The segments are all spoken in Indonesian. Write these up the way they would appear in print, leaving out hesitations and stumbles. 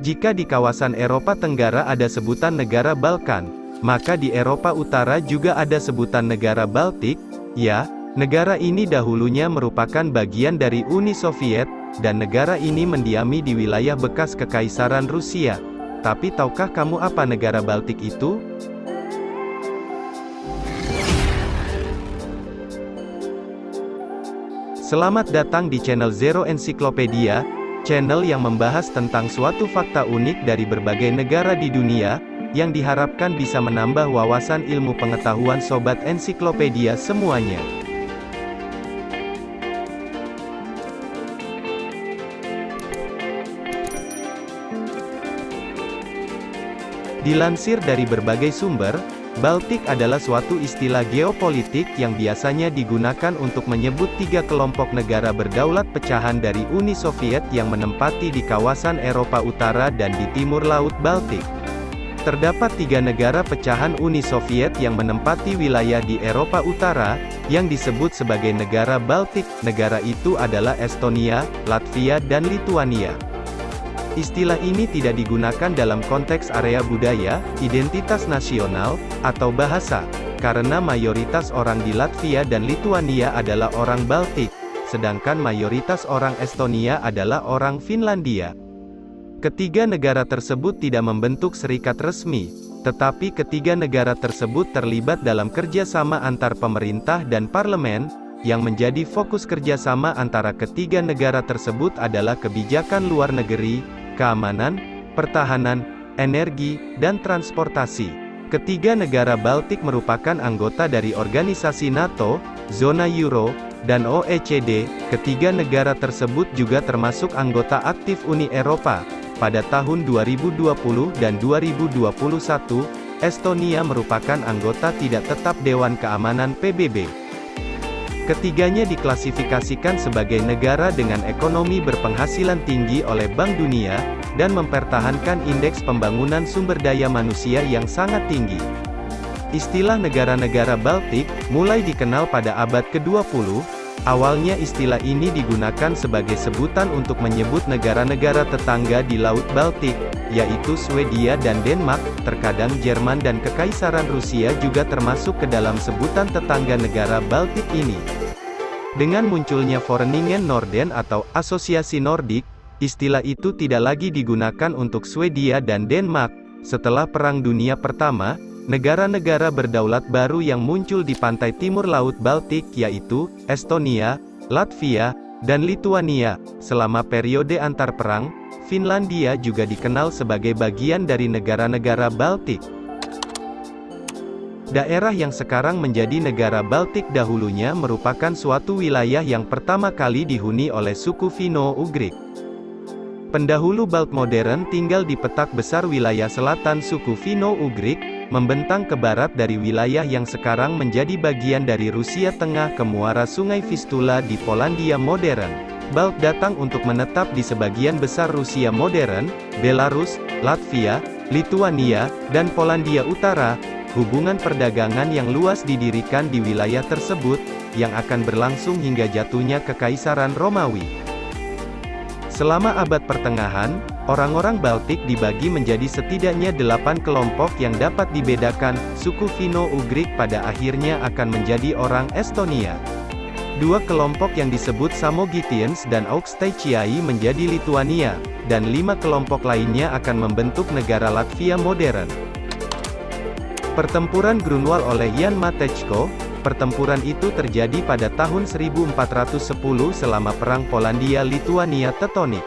Jika di kawasan Eropa Tenggara ada sebutan negara Balkan, maka di Eropa Utara juga ada sebutan negara Baltik. Ya, negara ini dahulunya merupakan bagian dari Uni Soviet, dan negara ini mendiami di wilayah bekas Kekaisaran Rusia. Tapi tahukah kamu apa negara Baltik itu? Selamat datang di channel Zero Encyclopedia, channel yang membahas tentang suatu fakta unik dari berbagai negara di dunia, yang diharapkan bisa menambah wawasan ilmu pengetahuan sobat ensiklopedia semuanya. Dilansir dari berbagai sumber, Baltik adalah suatu istilah geopolitik yang biasanya digunakan untuk menyebut tiga kelompok negara berdaulat pecahan dari Uni Soviet yang menempati di kawasan Eropa Utara dan di timur Laut Baltik. Terdapat tiga negara pecahan Uni Soviet yang menempati wilayah di Eropa Utara, yang disebut sebagai negara Baltik. Negara itu adalah Estonia, Latvia dan Lituania. Istilah ini tidak digunakan dalam konteks area budaya, identitas nasional, atau bahasa, karena mayoritas orang di Latvia dan Lituania adalah orang Baltik, sedangkan mayoritas orang Estonia adalah orang Finlandia. Ketiga negara tersebut tidak membentuk serikat resmi, tetapi ketiga negara tersebut terlibat dalam kerjasama antar pemerintah dan parlemen, yang menjadi fokus kerjasama antara ketiga negara tersebut adalah kebijakan luar negeri, keamanan, pertahanan, energi, dan transportasi. Ketiga negara Baltik merupakan anggota dari organisasi NATO, zona Euro, dan OECD. Ketiga negara tersebut juga termasuk anggota aktif Uni Eropa. Pada tahun 2020 dan 2021, Estonia merupakan anggota tidak tetap Dewan Keamanan PBB. Ketiganya diklasifikasikan sebagai negara dengan ekonomi berpenghasilan tinggi oleh Bank Dunia, dan mempertahankan indeks pembangunan sumber daya manusia yang sangat tinggi. Istilah negara-negara Baltik mulai dikenal pada abad ke-20. Awalnya istilah ini digunakan sebagai sebutan untuk menyebut negara-negara tetangga di Laut Baltik, yaitu Swedia dan Denmark. Terkadang Jerman dan Kekaisaran Rusia juga termasuk ke dalam sebutan tetangga negara Baltik ini. Dengan munculnya Foreningen Norden atau Asosiasi Nordik, istilah itu tidak lagi digunakan untuk Swedia dan Denmark. Setelah Perang Dunia Pertama, negara-negara berdaulat baru yang muncul di pantai timur Laut Baltik yaitu Estonia, Latvia, dan Lituania. Selama periode antar perang, Finlandia juga dikenal sebagai bagian dari negara-negara Baltik. Daerah yang sekarang menjadi negara Baltik dahulunya merupakan suatu wilayah yang pertama kali dihuni oleh suku Finno-Ugrik. Pendahulu Balt modern tinggal di petak besar wilayah selatan suku Finno-Ugrik, membentang ke barat dari wilayah yang sekarang menjadi bagian dari Rusia Tengah ke muara Sungai Vistula di Polandia modern. Balt datang untuk menetap di sebagian besar Rusia modern, Belarus, Latvia, Lituania, dan Polandia Utara. Hubungan perdagangan yang luas didirikan di wilayah tersebut, yang akan berlangsung hingga jatuhnya Kekaisaran Romawi. Selama abad pertengahan, orang-orang Baltik dibagi menjadi setidaknya 8 kelompok yang dapat dibedakan. Suku Finno-Ugrik pada akhirnya akan menjadi orang Estonia. Dua kelompok yang disebut Samogitians dan Aukštaitijai menjadi Lituania, dan 5 kelompok lainnya akan membentuk negara Latvia modern. Pertempuran Grunwald oleh Jan Matejko. Pertempuran itu terjadi pada tahun 1410 selama Perang Polandia-Lituania-Teutonik.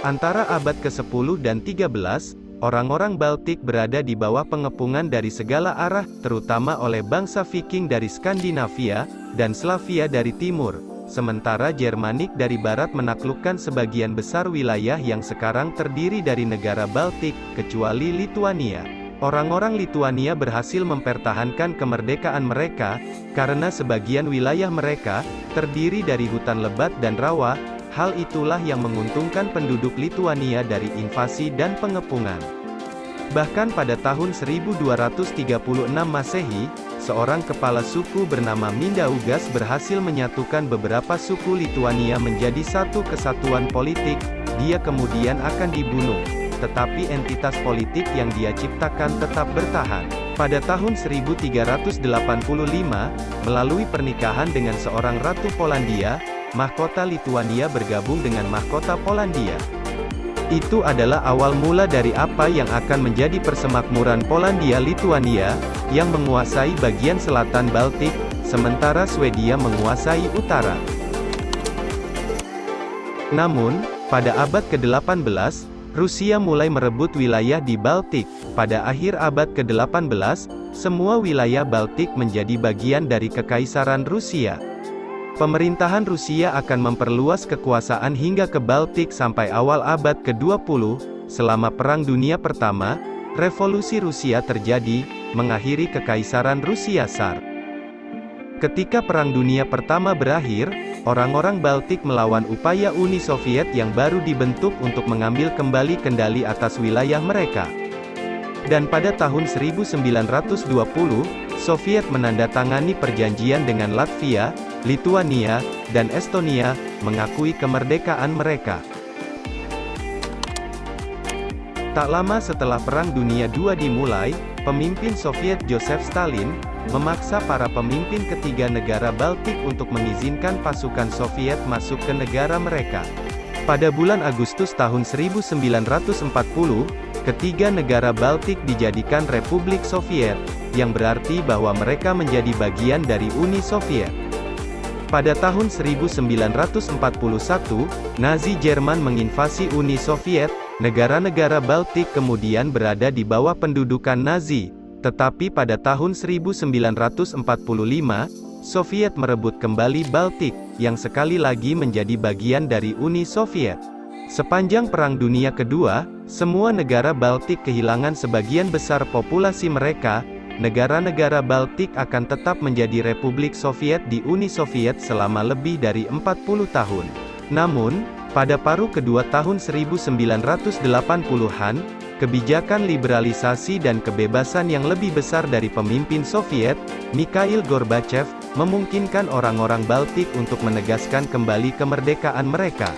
Antara abad ke-10 dan 13, orang-orang Baltik berada di bawah pengepungan dari segala arah, terutama oleh bangsa Viking dari Skandinavia, dan Slavia dari timur. Sementara Jermanik dari barat menaklukkan sebagian besar wilayah yang sekarang terdiri dari negara Baltik, kecuali Lituania. Orang-orang Lituania berhasil mempertahankan kemerdekaan mereka, karena sebagian wilayah mereka terdiri dari hutan lebat dan rawa. Hal itulah yang menguntungkan penduduk Lituania dari invasi dan pengepungan. Bahkan pada tahun 1236 Masehi, seorang kepala suku bernama Mindaugas berhasil menyatukan beberapa suku Lituania menjadi satu kesatuan politik. Dia kemudian akan dibunuh. tetapi entitas politik yang dia ciptakan tetap bertahan. Pada tahun 1385, melalui pernikahan dengan seorang ratu Polandia, mahkota Lituania bergabung dengan mahkota Polandia. Itu adalah awal mula dari apa yang akan menjadi persemakmuran Polandia-Lituania, yang menguasai bagian selatan Baltik, sementara Swedia menguasai utara. Namun, pada abad ke-18, Rusia mulai merebut wilayah di Baltik. Pada akhir abad ke-18, semua wilayah Baltik menjadi bagian dari Kekaisaran Rusia. Pemerintahan Rusia akan memperluas kekuasaan hingga ke Baltik sampai awal abad ke-20. Selama Perang Dunia Pertama, Revolusi Rusia terjadi, mengakhiri Kekaisaran Rusia Tsar. Ketika Perang Dunia Pertama berakhir, orang-orang Baltik melawan upaya Uni Soviet yang baru dibentuk untuk mengambil kembali kendali atas wilayah mereka. Dan pada tahun 1920, Soviet menandatangani perjanjian dengan Latvia, Lituania, dan Estonia, mengakui kemerdekaan mereka. Tak lama setelah Perang Dunia II dimulai, pemimpin Soviet Joseph Stalin memaksa para pemimpin ketiga negara Baltik untuk mengizinkan pasukan Soviet masuk ke negara mereka. Pada bulan Agustus tahun 1940, ketiga negara Baltik dijadikan Republik Soviet, yang berarti bahwa mereka menjadi bagian dari Uni Soviet. Pada tahun 1941, Nazi Jerman menginvasi Uni Soviet, negara-negara Baltik kemudian berada di bawah pendudukan Nazi. Tetapi pada tahun 1945, Soviet merebut kembali Baltik, yang sekali lagi menjadi bagian dari Uni Soviet. Sepanjang Perang Dunia Kedua, semua negara Baltik kehilangan sebagian besar populasi mereka. Negara-negara Baltik akan tetap menjadi Republik Soviet di Uni Soviet selama lebih dari 40 tahun. Namun, pada paruh kedua tahun 1980-an, kebijakan liberalisasi dan kebebasan yang lebih besar dari pemimpin Soviet, Mikhail Gorbachev, memungkinkan orang-orang Baltik untuk menegaskan kembali kemerdekaan mereka.